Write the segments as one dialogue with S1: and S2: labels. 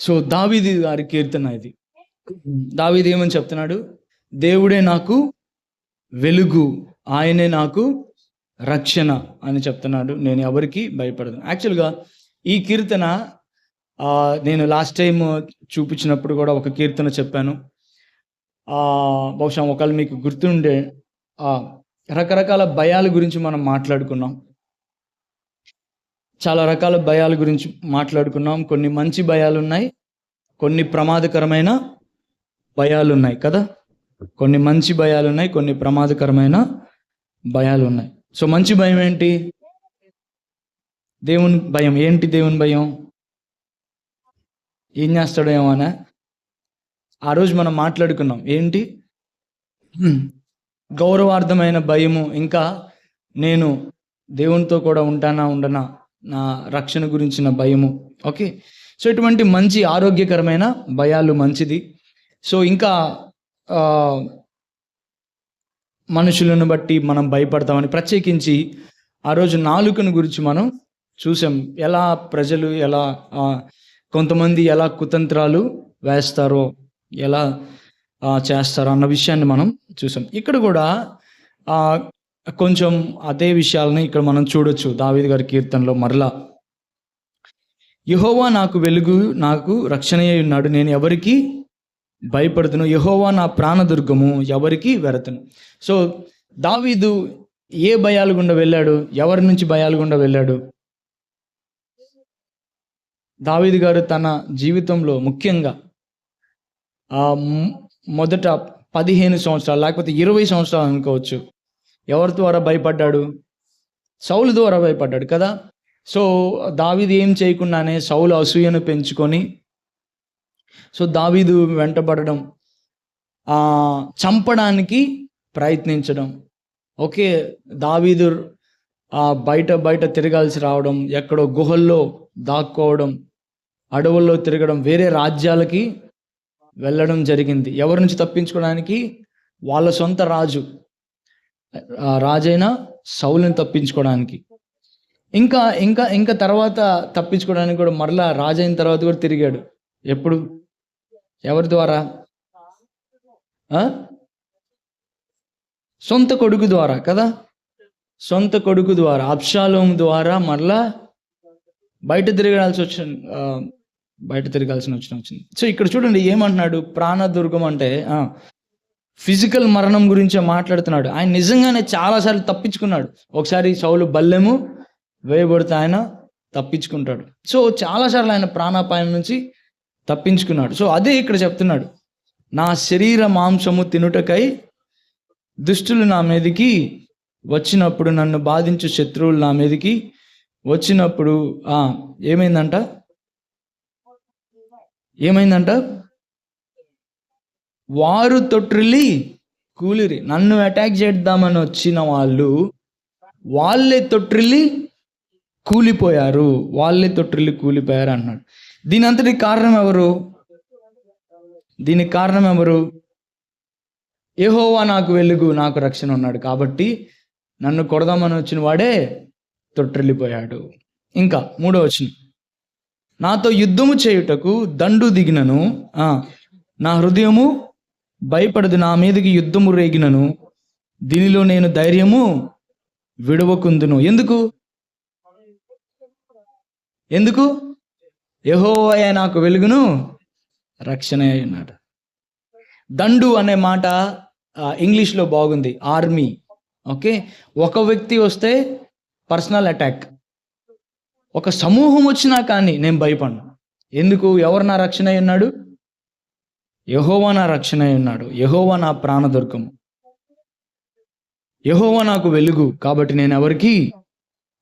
S1: So దావీదు గారి కీర్తన ఇది. దావీదు ఏమని చెప్తున్నాడు? దేవుడే నాకు వెలుగు, ఆయనే నాకు రక్షణ అని చెప్తున్నాడు. నేను ఎవరికి భయపడను. యాక్చువల్గా ఈ కీర్తన నేను లాస్ట్ టైం చూపించినప్పుడు కూడా ఒక కీర్తన చెప్పాను. బహుశా ఒకవేళ మీకు గుర్తుండే, రకరకాల భయాల గురించి మనం మాట్లాడుకున్నాం. చాలా రకాల భయాల గురించి మాట్లాడుకున్నాం. కొన్ని మంచి భయాలు ఉన్నాయి, కొన్ని ప్రమాదకరమైన భయాలు ఉన్నాయి కదా. కొన్ని మంచి భయాలు ఉన్నాయి, కొన్ని ప్రమాదకరమైన భయాలు ఉన్నాయి. సో మంచి భయం ఏంటి? దేవుని భయం. ఏంటి దేవుని భయం? ఏం చేస్తాడో ఏమో అని ఆ రోజు మనం మాట్లాడుకున్నాం. ఏంటి? గౌరవార్థమైన భయము, ఇంకా నేను దేవునితో కూడా ఉంటానా ఉండనా, నా రక్షణ గురించిన భయము. ఓకే, సో ఇటువంటి మంచి ఆరోగ్యకరమైన భయాలు మంచిది. సో ఇంకా మనుషులను బట్టి మనం భయపడతామని, ప్రత్యేకించి ఆ రోజు నాలుకను గురించి మనం చూసాం. ఎలా ప్రజలు ఎలా కొంతమంది ఎలా కుతంత్రాలు వేస్తారో, ఎలా చేస్తారో అన్న విషయాన్ని మనం చూసాం. ఇక్కడ కూడా కొంచెం అదే విషయాలని ఇక్కడ మనం చూడొచ్చు దావీదు గారి కీర్తనలో. మరలా యెహోవా నాకు వెలుగు, నాకు రక్షణయే ఉన్నాడు, నేను ఎవరికి భయపడుతును. యెహోవా నా ప్రాణదుర్గము, ఎవరికి వెరతును. సో దావీదు ఏ భయాలు గుండా వెళ్ళాడు? ఎవరి నుంచి భయాలు గుండా వెళ్ళాడు? దావీదు గారు తన జీవితంలో ముఖ్యంగా మొదట 15 సంవత్సరాలు లేకపోతే 20 సంవత్సరాలు అనుకోవచ్చు, ఎవరి ద్వారా భయపడ్డాడు? సౌలు ద్వారా భయపడ్డాడు కదా. సో దావీదు ఏం చేయకుండానే సౌలు అసూయను పెంచుకొని, సో దావీదు వెంటబడడం, చంపడానికి ప్రయత్నించడం. ఓకే, దావీదు బయట తిరగాల్సి రావడం, ఎక్కడో గుహల్లో దాక్కోవడం, అడవుల్లో తిరగడం, వేరే రాజ్యాలకి వెళ్ళడం జరిగింది. ఎవరి నుంచి తప్పించుకోవడానికి? వాళ్ళ సొంత రాజైన సౌలుని తప్పించుకోవడానికి. ఇంకా ఇంకా ఇంకా తర్వాత తప్పించుకోవడానికి కూడా మరలా రాజైన తర్వాత కూడా తిరిగాడు. ఎప్పుడు? ఎవరి ద్వారా? సొంత కొడుకు ద్వారా కదా. సొంత కొడుకు ద్వారా, అబ్షాలోము ద్వారా మరలా బయట తిరగాల్సి వచ్చింది. సో ఇక్కడ చూడండి ఏమంటున్నాడు? ప్రాణదుర్గం అంటే ఫిజికల్ మరణం గురించే మాట్లాడుతున్నాడు. ఆయన నిజంగానే చాలాసార్లు తప్పించుకున్నాడు. ఒకసారి సౌలు బల్లెము వేయబడితే ఆయన తప్పించుకుంటాడు. సో చాలాసార్లు ఆయన ప్రాణాపాయం నుంచి తప్పించుకున్నాడు. సో అదే ఇక్కడ చెప్తున్నాడు, నా శరీర మాంసము తినుటకై దుష్టులు నా మీదకి వచ్చినప్పుడు, నన్ను బాధించు శత్రువులు నా మీదకి వచ్చినప్పుడు ఏమైందంట? వారు తొట్టిల్లి కూలిరి. నన్ను అటాక్ చేద్దామని వచ్చిన వాళ్ళే తొట్టిల్లి కూలిపోయారు అన్నాడు. దీనికి కారణం ఎవరు? యెహోవా నాకు వెలుగు, నాకు రక్షణ ఉన్నాడు కాబట్టి నన్ను కొడదామని వచ్చిన వాడే తొట్టిల్లిపోయాడు. ఇంకా 3వ వచనం, నాతో యుద్ధము చేయుటకు దండు దిగినను, నా హృదయము భయపడదు. నా మీదకి యుద్ధము రేగినను, దీనిలో నేను ధైర్యము విడవకుందును. ఎందుకు? యెహోవాయే నాకు వెలుగును, రక్షణ అన్నాడు. దండు అనే మాట ఇంగ్లీష్లో బాగుంది, ఆర్మీ. ఓకే, ఒక వ్యక్తి వస్తే పర్సనల్ అటాక్, ఒక సమూహం వచ్చినా కానీ నేను భయపడను. ఎందుకు? ఎవరు నా రక్షణ అయి ఉన్నాడు? యెహోవా నా రక్షణ అయి ఉన్నాడు. యెహోవా నా ప్రాణదుర్గము, యెహోవా నాకు వెలుగు, కాబట్టి నేను ఎవరికి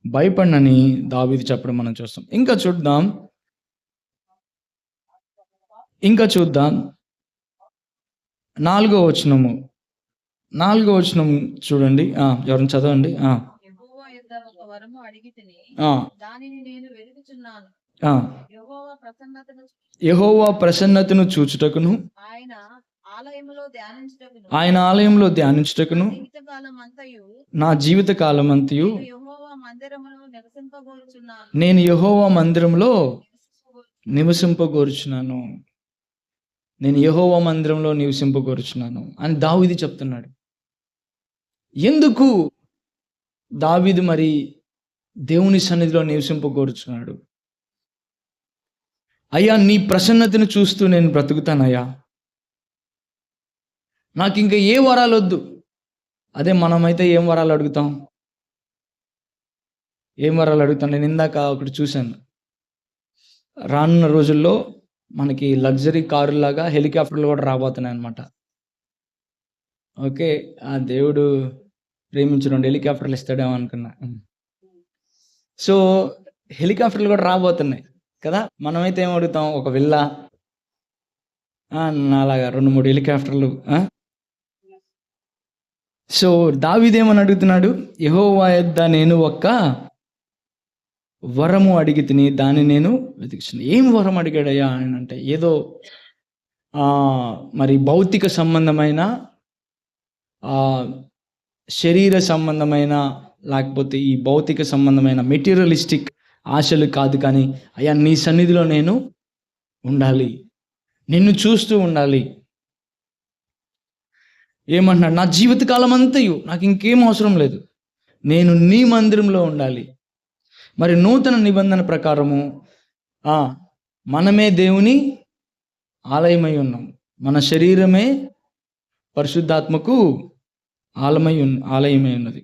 S1: భయపడనని దావీదు చెప్పడం మనం చూస్తాం. ఇంకా చూద్దాం 4వ వచనం చూడండి. ఎవరైనా చదవండి. యెహోవా ప్రసన్నతను చూచుటకును, ఆయన ఆలయంలో ధ్యానించుటకును నా జీవిత కాలమంతయు నేను యెహోవా మందిరంలో నివసింపగోరుచున్నాను, నేను యెహోవా మందిరంలో నివసింపగోరుచున్నాను అని దావీదు చెప్తున్నాడు. ఎందుకు దావీదు మరి దేవుని సన్నిధిలో నివసింపగోరుచున్నాడు? అయ్యా, నీ ప్రసన్నతను చూస్తూ నేను బ్రతుకుతానయ్యా, నాకు ఇంకా ఏ వరాలు వద్దు. అదే మనమైతే ఏం వరాలు అడుగుతాం? నేను ఇందాక ఒకటి చూశాను, రానున్న రోజుల్లో మనకి లగ్జరీ కారులాగా హెలికాప్టర్లు కూడా రాబోతున్నాయి అనమాట. ఓకే, ఆ దేవుడు ప్రేమించి 2 హెలికాప్టర్లు ఇస్తాడేమో అనుకున్నా. సో హెలికాప్టర్లు కూడా రాబోతున్నాయి కదా. మనమైతే ఏం అడుగుతాం? ఒక విల్లా, నాలాగా 2-3 హెలికాప్టర్లు. సో దావీదేమని అడుగుతున్నాడు? యెహోవా యొద్ద నేను ఒక్క వరము అడిగి తిని దాన్ని నేను వెతికించిన. ఏం వరం అడిగాడయ్యా ఆయన అంటే, ఏదో మరి భౌతిక సంబంధమైన, శరీర సంబంధమైన, లేకపోతే ఈ భౌతిక సంబంధమైన మెటీరియలిస్టిక్ ఆశలు కాదు, కానీ అయ్యా నీ సన్నిధిలో నేను ఉండాలి, నిన్ను చూస్తూ ఉండాలి. ఏమంటున్నాడు? నా జీవితకాలం అంతయు నాకు ఇంకేం అవసరం లేదు, నేను నీ మందిరంలో ఉండాలి. మరి నూతన నిబంధన ప్రకారము మనమే దేవుని ఆలయమై ఉన్నాం, మన శరీరమే పరిశుద్ధాత్మకు ఆలయమై ఉన్నది.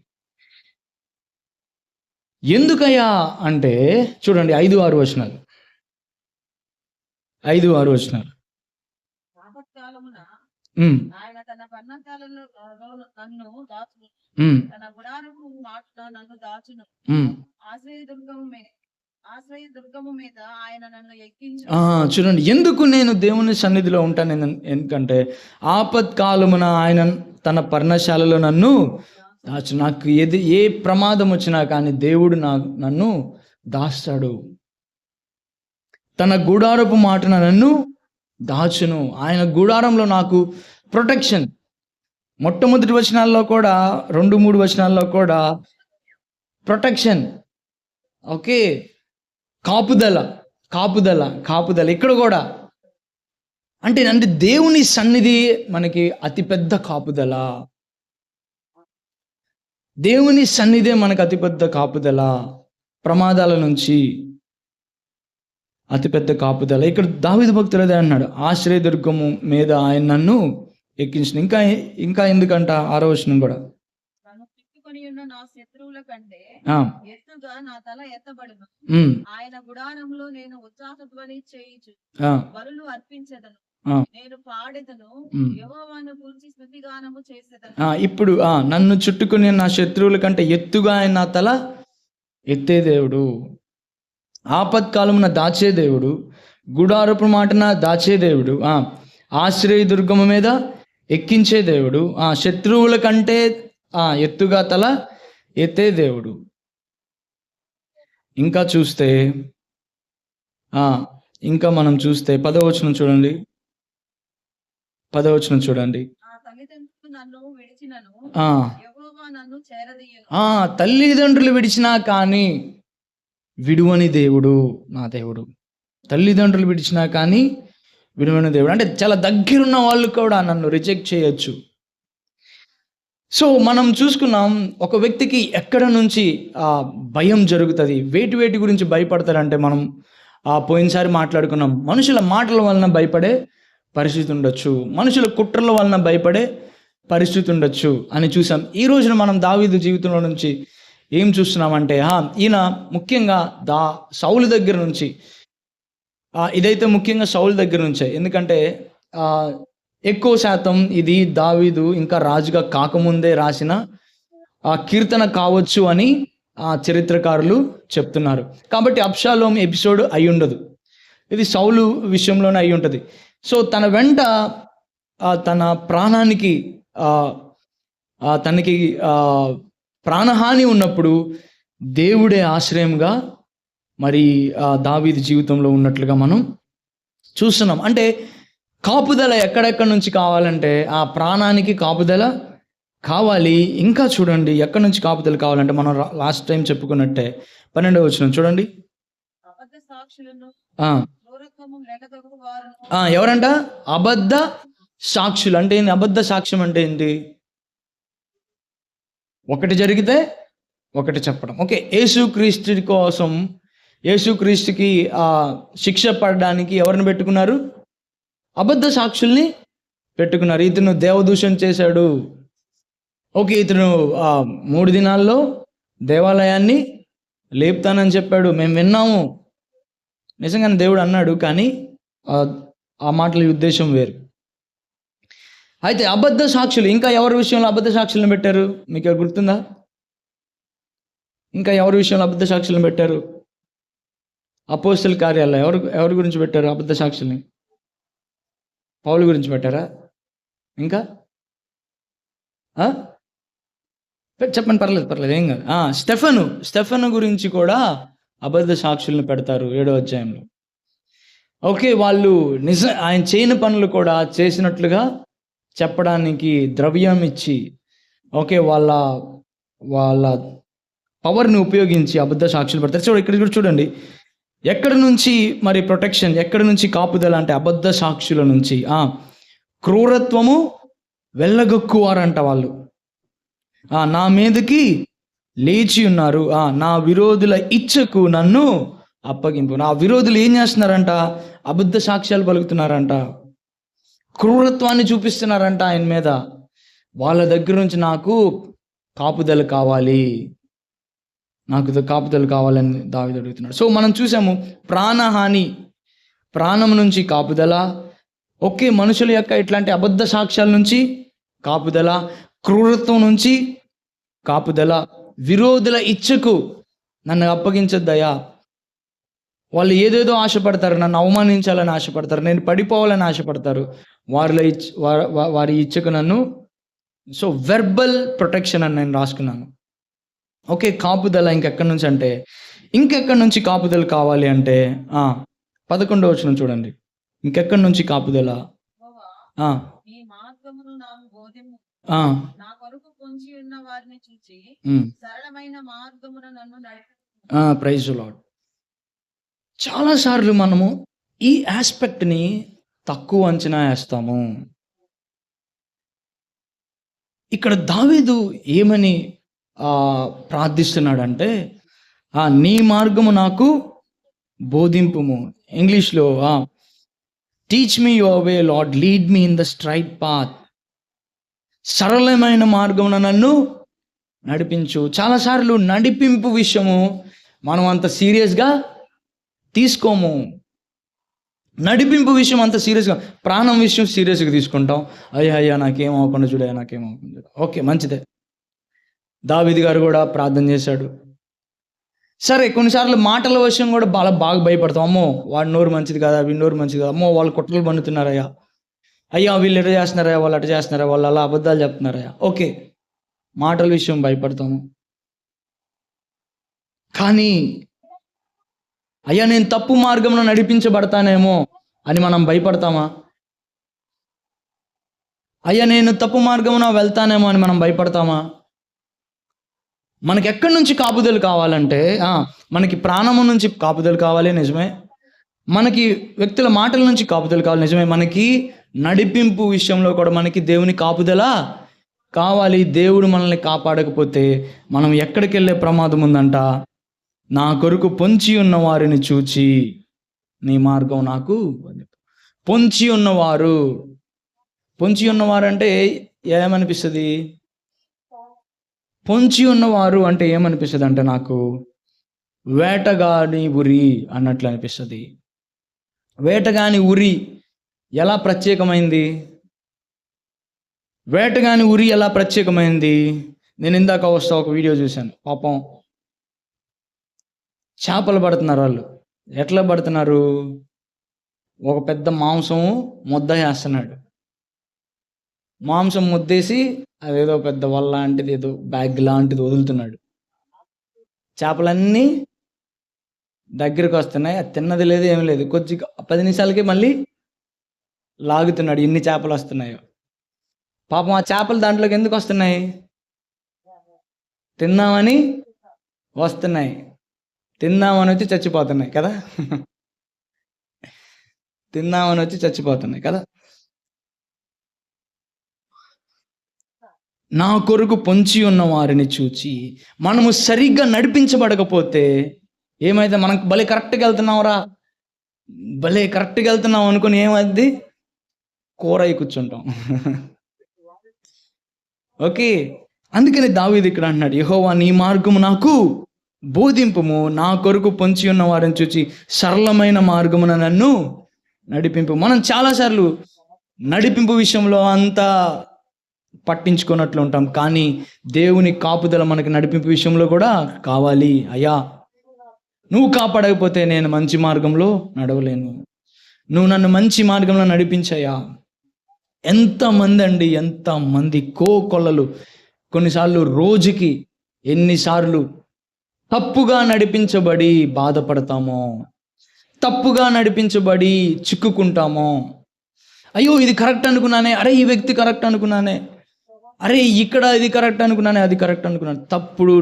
S1: ఎందుకయ్యా అంటే చూడండి 5-6 వచనాలు. 5-6 వచనాలు. ఆయన తన పర్ణశాలలో నన్ను దాచును, తన గుడారపు మాటున నన్ను దాచును, ఆశ్రయదుర్గము మీద ఆయన నన్ను ఎక్కించును. చూడండి, ఎందుకు నేను దేవుని సన్నిధిలో ఉంటాను? ఎందుకంటే ఆపత్కాలమున ఆయన తన పర్ణశాలలో నన్ను దాచు. నాకు ఏ ప్రమాదం వచ్చినా కానీ దేవుడు నన్ను దాస్తాడు. తన గుడారపు మాటన నన్ను దాచును. ఆయన గుడారంలో నాకు ప్రొటెక్షన్. మొట్టమొదటి వచనాల్లో కూడా, 2-3 వచనాల్లో కూడా ప్రొటెక్షన్. ఓకే, కాపుదల. ఇక్కడ కూడా అంటే దేవుని సన్నిధి మనకి అతిపెద్ద కాపుదల. దేవుని సన్నిధే మనకు అతిపెద్ద కాపుదల, ప్రమాదాల నుంచి అతిపెద్ద కాపుదల. ఇక్కడ దావీదు భక్తుడు అదే అన్నాడు, ఆశ్రయదుర్గము మీద ఆయన నన్ను ఎక్కించిన. ఇంకా ఎందుకంట 6వ వచనం కూడా, నా శత్రువుల కంటే ఎత్తుగా నా తల ఎత్తబడును, ఆయన గుడారంలో నేను ఉత్సాహధ్వని చేయుచు బలులు అర్పించెదను, నేను పాడెదను, యెహోవాను గూర్చి స్తుతిగానము చేసెదను. ఇప్పుడు నన్ను చుట్టుకుని నా శత్రువుల కంటే ఎత్తుగా ఆయన నా తల ఎత్తే దేవుడు, ఆపత్కాలమున దాచే దేవుడు, గుడారపు మాటన దాచే దేవుడు, ఆశ్రయదుర్గము మీద ఎక్కించే దేవుడు, శత్రువుల కంటే ఎత్తుగా తల ఎత్తే దేవుడు. ఇంకా మనం చూస్తే 10వ వచనం చూడండి. తల్లిదండ్రులు విడిచినా కానీ విడువని దేవుడు నా దేవుడు. తల్లిదండ్రులు విడిచినా కానీ విడువని దేవుడు అంటే చాలా దగ్గరున్న వాళ్ళు కూడా నన్ను రిజెక్ట్ చేయొచ్చు. సో మనం చూసుకున్నాం, ఒక వ్యక్తికి ఎక్కడ నుంచి భయం జరుగుతుంది, వేటి గురించి భయపడతారంటే, మనం పోయినసారి మాట్లాడుకున్నాం, మనుషుల మాటల వలన భయపడే పరిస్థితి ఉండొచ్చు, మనుషుల కుట్రల వలన భయపడే పరిస్థితి ఉండొచ్చు అని చూసాం. ఈ రోజున మనం దావీదు జీవితంలో నుంచి ఏం చూస్తున్నామంటే, ఈయన ముఖ్యంగా సౌలు దగ్గర నుంచి, ఇదైతే ముఖ్యంగా సౌలు దగ్గర నుంచే, ఎందుకంటే ఎక్కువ శాతం ఇది దావీదు ఇంకా రాజుగా కాకముందే రాసిన కీర్తన కావచ్చు అని చరిత్రకారులు చెప్తున్నారు. కాబట్టి అబ్షాలోం ఎపిసోడ్ అయి ఉండదు, ఇది సౌలు విషయంలోనే అయి ఉంటుంది. సో తన వెంట తన ప్రాణానికి తనకి ప్రాణహాని ఉన్నప్పుడు దేవుడే ఆశ్రయంగా మరి దావీదు జీవితంలో ఉన్నట్లుగా మనం చూస్తున్నాం. అంటే కాపుదల ఎక్కడెక్కడి నుంచి కావాలంటే ఆ ప్రాణానికి కాపుదల కావాలి. ఇంకా చూడండి, ఎక్కడి నుంచి కాపుదల కావాలంటే మనం లాస్ట్ టైం చెప్పుకున్నట్టే 12వ వచనం చూడండి. ఎవరంట? అబద్ధ సాక్షులు. అంటే ఏంటి? అబద్ధ సాక్ష్యం అంటే ఏంటి? ఒకటి జరిగితే ఒకటి చెప్పడం. ఓకే, యేసుక్రీస్తు కోసం, యేసుక్రీస్తుకి శిక్ష పడడానికి ఎవరిని పెట్టుకున్నారు? అబద్ధ సాక్షుల్ని పెట్టుకున్నారు. ఇతను దేవదూషణ చేశాడు, ఓకే, ఇతను 3 దినాల్లో దేవాలయాన్ని లేపుతానని చెప్పాడు, మేము విన్నాము, నిజంగానే దేవుడు అన్నాడు, కానీ ఆ మాటల ఉద్దేశం వేరు. అయితే అబద్ధ సాక్షులు, ఇంకా ఎవరి విషయంలో అబద్ధ సాక్షులను పెట్టారు? మీకు గుర్తుందా? ఇంకా ఎవరి విషయంలో అబద్ధ సాక్షులను పెట్టారు? అపోస్తల కార్యాల్లో ఎవరి గురించి పెట్టారు అబద్ధ సాక్షుల్ని? పౌలు గురించి పెట్టారా? ఇంకా చెప్పండి, పర్లేదు, ఏం కాదు. స్టెఫను గురించి కూడా అబద్ధ సాక్షులను పెడతారు 7వ అధ్యాయంలో. ఓకే, వాళ్ళు ఆయన చేయని పనులు కూడా చేసినట్లుగా చెప్పడానికి ద్రవ్యం ఇచ్చి, ఓకే, వాళ్ళ పవర్ని ఉపయోగించి అబద్ధ సాక్షులు పెడతారు. ఇక్కడ కూడా చూడండి, ఎక్కడి నుంచి మరి ప్రొటెక్షన్, ఎక్కడి నుంచి కాపుదల అంటే అబద్ధ సాక్షుల నుంచి. క్రూరత్వము వెళ్ళగొక్కువారంట వాళ్ళు. నా మీదకి లేచి ఉన్నారు, నా విరోధుల ఇచ్చకు నన్ను అప్పగింపు. నా విరోధులు ఏం చేస్తున్నారంట? అబద్ధ సాక్ష్యాలు పలుకుతున్నారంట, క్రూరత్వాన్ని చూపిస్తున్నారంట ఆయన మీద. వాళ్ళ దగ్గర నుంచి నాకు కాపుదల కావాలి, నాకు కాపుదల కావాలని దావీదు అడుగుతున్నాడు. సో మనం చూసాము, ప్రాణహాని, ప్రాణం నుంచి కాపుదల, ఓకే, మనుషుల యొక్క ఇట్లాంటి అబద్ధ సాక్ష్యాల నుంచి కాపుదల, క్రూరత్వం నుంచి కాపుదల, విరోధుల ఇచ్చకు నన్ను అప్పగించొద్దయ్యా. వాళ్ళు ఏదేదో ఆశపడతారు, నన్ను అవమానించాలని ఆశపడతారు, నేను పడిపోవాలని ఆశపడతారు, వారి ఇచ్చకు నన్ను. సో వెర్బల్ ప్రొటెక్షన్ అని నేను రాసుకున్నాను. ఓకే, కాపుదల ఇంకెక్కడి నుంచి అంటే, ఇంకెక్కడి నుంచి కాపుదల కావాలి అంటే 11వ వచనం చూడండి, ఇంకెక్కడి నుంచి కాపుదల? Praise Lord. చాలాసార్లు మనము ఈ ఆస్పెక్ట్ని తక్కువ అంచనా వేస్తాము. ఇక్కడ దావీదు ఏమని ప్రార్థిస్తున్నాడంటే, నీ మార్గము నాకు బోధింపుము. ఇంగ్లీష్లో teach me your way lord, lead me in the straight path. సరళమైన మార్గమున నన్ను నడిపించు. చాలాసార్లు నడిపింపు విషయము మనం అంత సీరియస్గా తీసుకోము. నడిపింపు విషయం అంత సీరియస్గా, ప్రాణం విషయం సీరియస్గా తీసుకుంటాం. అయ్యా నాకేం అవ్వకుండా చూడ, నాకేం అవ్వకుండా. ఓకే, మంచిదే. దావీదు గారు కూడా ప్రార్థన చేశాడు. సరే, కొన్నిసార్లు మాటల విషయం కూడా బాగా భయపడతాం. అమ్మో, వాడి నోరు మంచిది కదా, వీడి నోరు మంచిది కదా, అమ్మో వాళ్ళు కుట్రలు పండుతున్నారయ్యా, అయ్యా వీళ్ళు ఎట్లా చేస్తున్నారా, వాళ్ళు అట్లా చేస్తున్నారా, వాళ్ళు అలా అబద్ధాలు చెప్తున్నారయ్యా. ఓకే, మాటల విషయం భయపడతాము. కానీ అయ్యా నేను తప్పు మార్గంలో నడిపించబడతానేమో అని మనం భయపడతామా? అయ్యా నేను తప్పు మార్గంలో వెళ్తానేమో అని మనం భయపడతామా? మనకి ఎక్కడి నుంచి కాపుదలు కావాలంటే, మనకి ప్రాణము నుంచి కాపుదలు కావాలి, నిజమే. మనకి వ్యక్తుల మాటల నుంచి కాపుదలు కావాలి, నిజమే. మనకి నడిపింపు విషయంలో కూడా మనకి దేవుని కాపుదల కావాలి. దేవుడు మనల్ని కాపాడకపోతే మనం ఎక్కడికి వెళ్ళే ప్రమాదం ఉందంట. నా కొరకు పొంచి ఉన్న వారిని చూచి నీ మార్గం నాకు. పొంచి ఉన్నవారు అంటే ఏమనిపిస్తుంది? పొంచి ఉన్నవారు అంటే ఏమనిపిస్తుంది అంటే, నాకు వేటగాని ఉరి అన్నట్లు అనిపిస్తుంది. వేటగాని ఉరి ఎలా ప్రత్యేకమైంది? వేటగాని ఉరి ఎలా ప్రత్యేకమైంది? నేను ఇందాక ఒక వీడియో చూశాను. పాపం చేపలు పడుతున్నారు వాళ్ళు. ఎట్లా పడుతున్నారు? ఒక పెద్ద మాంసం ముద్ద వేస్తున్నాడు. మాంసం ముద్దేసి అదేదో పెద్ద వల్ల లాంటిది, ఏదో బ్యాగ్ లాంటిది వదులుతున్నాడు. చేపలన్నీ దగ్గరికి వస్తున్నాయి. అది తిన్నది లేదు, ఏమి లేదు. కొద్దిగా 10 నిమిషాలకి మళ్ళీ లాగుతున్నాడు. ఎన్ని చేపలు వస్తున్నాయో. పాపం ఆ చేపలు దాంట్లోకి ఎందుకు వస్తున్నాయి? తిందామని వస్తున్నాయి. తిందామని వచ్చి చచ్చిపోతున్నాయి కదా. తిందామని వచ్చి చచ్చిపోతున్నాయి కదా. నా కొరకు పొంచి ఉన్న వారిని చూచి మనము సరిగ్గా నడిపించబడకపోతే ఏమైతే, మనం భలే కరెక్ట్గా వెళ్తున్నావురా, భలే కరెక్ట్గా వెళ్తున్నాం అనుకుని ఏమైంది, కూర అయి కూర్చుంటాం. ఓకే, అందుకని దావీదు ఇక్కడ అంటున్నాడు, యెహోవా నీ మార్గము నాకు బోధింపుము, నా కొరకు పొంచి ఉన్న వారిని చూచి సరళమైన మార్గమున నన్ను నడిపింపు. మనం చాలాసార్లు నడిపింపు విషయంలో అంతా పట్టించుకున్నట్లు ఉంటాం, కానీ దేవుని కాపుదల మనకి నడిపింపు విషయంలో కూడా కావాలి. అయ్యా నువ్వు కాపాడకపోతే నేను మంచి మార్గంలో నడవలేను, నువ్వు నన్ను మంచి మార్గంలో నడిపించయ్యా. ఎంతమంది కోకొల్లలు కొన్నిసార్లు రోజుకి ఎన్నిసార్లు తప్పుగా నడిపించబడి బాధపడతామో, తప్పుగా నడిపించబడి చిక్కుకుంటామో. అయ్యో ఇది కరెక్ట్ అనుకున్నానే, అరే ఈ వ్యక్తి కరెక్ట్ అనుకున్నానే, అరే ఇక్కడ ఇది కరెక్ట్ అనుకున్నానే, అది కరెక్ట్ అనుకున్నాను. తప్పుడు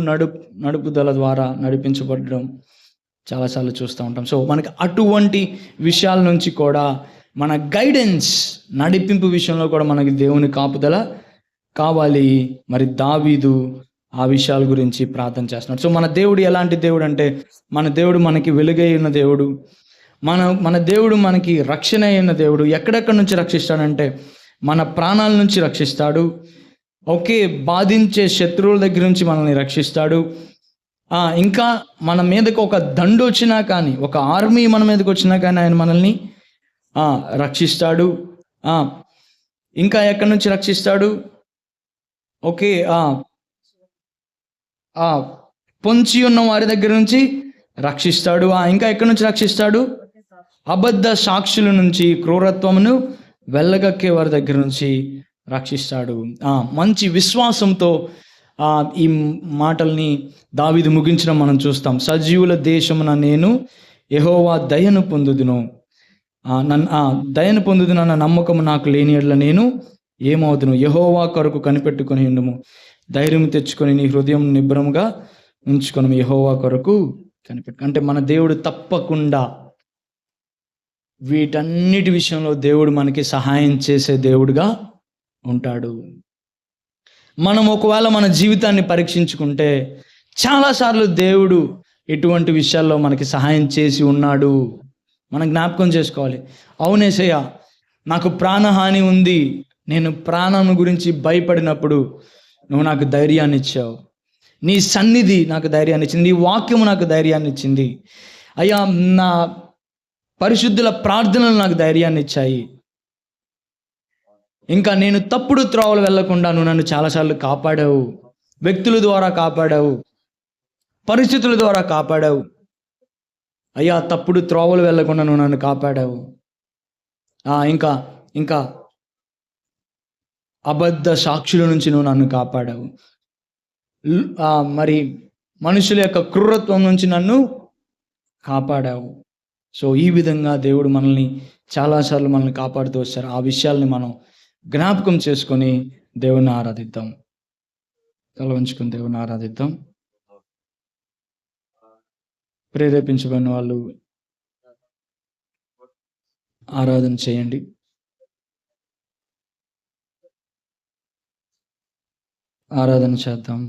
S1: నడుపుదల ద్వారా నడిపించబడడం చాలాసార్లు చూస్తూ ఉంటాం. సో మనకి అటువంటి విషయాల నుంచి కూడా మన గైడెన్స్, నడిపింపు విషయంలో కూడా మనకి దేవుని కాపుదల కావాలి. మరి దావీదు ఆ విషయాల గురించి ప్రార్థన చేస్తున్నాడు. సో మన దేవుడు ఎలాంటి దేవుడు అంటే, మన దేవుడు మనకి వెలుగై ఉన్న దేవుడు, మన దేవుడు మనకి రక్షణ అయిన దేవుడు. ఎక్కడెక్కడి నుంచి రక్షిస్తాడంటే మన ప్రాణాల నుంచి రక్షిస్తాడు. ఓకే, బాధించే శత్రువుల దగ్గర నుంచి మనల్ని రక్షిస్తాడు. ఇంకా మన మీదకి ఒక దండు వచ్చినా కానీ, ఒక ఆర్మీ మన మీదకి వచ్చినా కానీ ఆయన మనల్ని రక్షిస్తాడు. ఇంకా ఎక్కడి నుంచి రక్షిస్తాడు? ఓకే, పొంచి ఉన్న వారి దగ్గర నుంచి రక్షిస్తాడు. ఇంకా ఎక్కడి నుంచి రక్షిస్తాడు? అబద్ధ సాక్షుల నుంచి, క్రూరత్వమును వెళ్ళగక్కే వారి దగ్గర నుంచి రక్షిస్తాడు. మంచి విశ్వాసంతో ఈ మాటల్ని దావీదు ముగించడం మనం చూస్తాం. సజీవుల దేశమున నేను యెహోవా దయను పొందుదును, దయను పొందుదునన్న నమ్మకము నాకు లేని యెడల నేను ఏమవుదును. యెహోవా కొరకు కనిపెట్టుకొని ఉండుము, ధైర్యం తెచ్చుకొని నీ హృదయం నిబ్రముగా ఉంచుకొని యెహోవా కొరకు కనిపెట్టు. అంటే మన దేవుడు తప్పకుండా వీటన్నిటి విషయంలో దేవుడు మనకి సహాయం చేసే దేవుడుగా ఉంటాడు. మనం ఒకవేళ మన జీవితాన్ని పరీక్షించుకుంటే చాలాసార్లు దేవుడు ఎటువంటి విషయాల్లో మనకి సహాయం చేసి ఉన్నాడు. మనం జ్ఞాపకం చేసుకోవాలి. అవునేసయ్య, నాకు ప్రాణహాని ఉంది, నేను ప్రాణం గురించి భయపడినప్పుడు నువ్వు నాకు ధైర్యాన్ని ఇచ్చావు, నీ సన్నిధి నాకు ధైర్యాన్ని ఇచ్చింది, నీ వాక్యము నాకు ధైర్యాన్ని ఇచ్చింది. అయ్యా, నా పరిశుద్ధుల ప్రార్థనలు నాకు ధైర్యాన్ని ఇచ్చాయి. ఇంకా నేను తప్పుడు త్రోవలు వెళ్లకుండా నువ్వు నన్ను చాలాసార్లు కాపాడావు, వ్యక్తుల ద్వారా కాపాడావు, పరిస్థితుల ద్వారా కాపాడావు. అయ్యా, తప్పుడు త్రోవలు వెళ్లకుండా నువ్వు నన్ను కాపాడావు. ఇంకా అబద్ధ సాక్షుల నుంచి నువ్వు నన్ను కాపాడావు. మరి మనుషుల యొక్క క్రూరత్వం నుంచి నన్ను కాపాడావు. సో ఈ విధంగా దేవుడు మనల్ని చాలాసార్లు మనల్ని కాపాడుతూ వచ్చారు. ఆ విషయాల్ని మనం జ్ఞాపకం చేసుకొని దేవుని ఆరాధిద్దాం. తల వంచుకొని దేవుని ఆరాధిద్దాం. ప్రేరేపించబడిన వాళ్ళు ఆరాధన చేయండి. ఆరాధన చేద్దాం.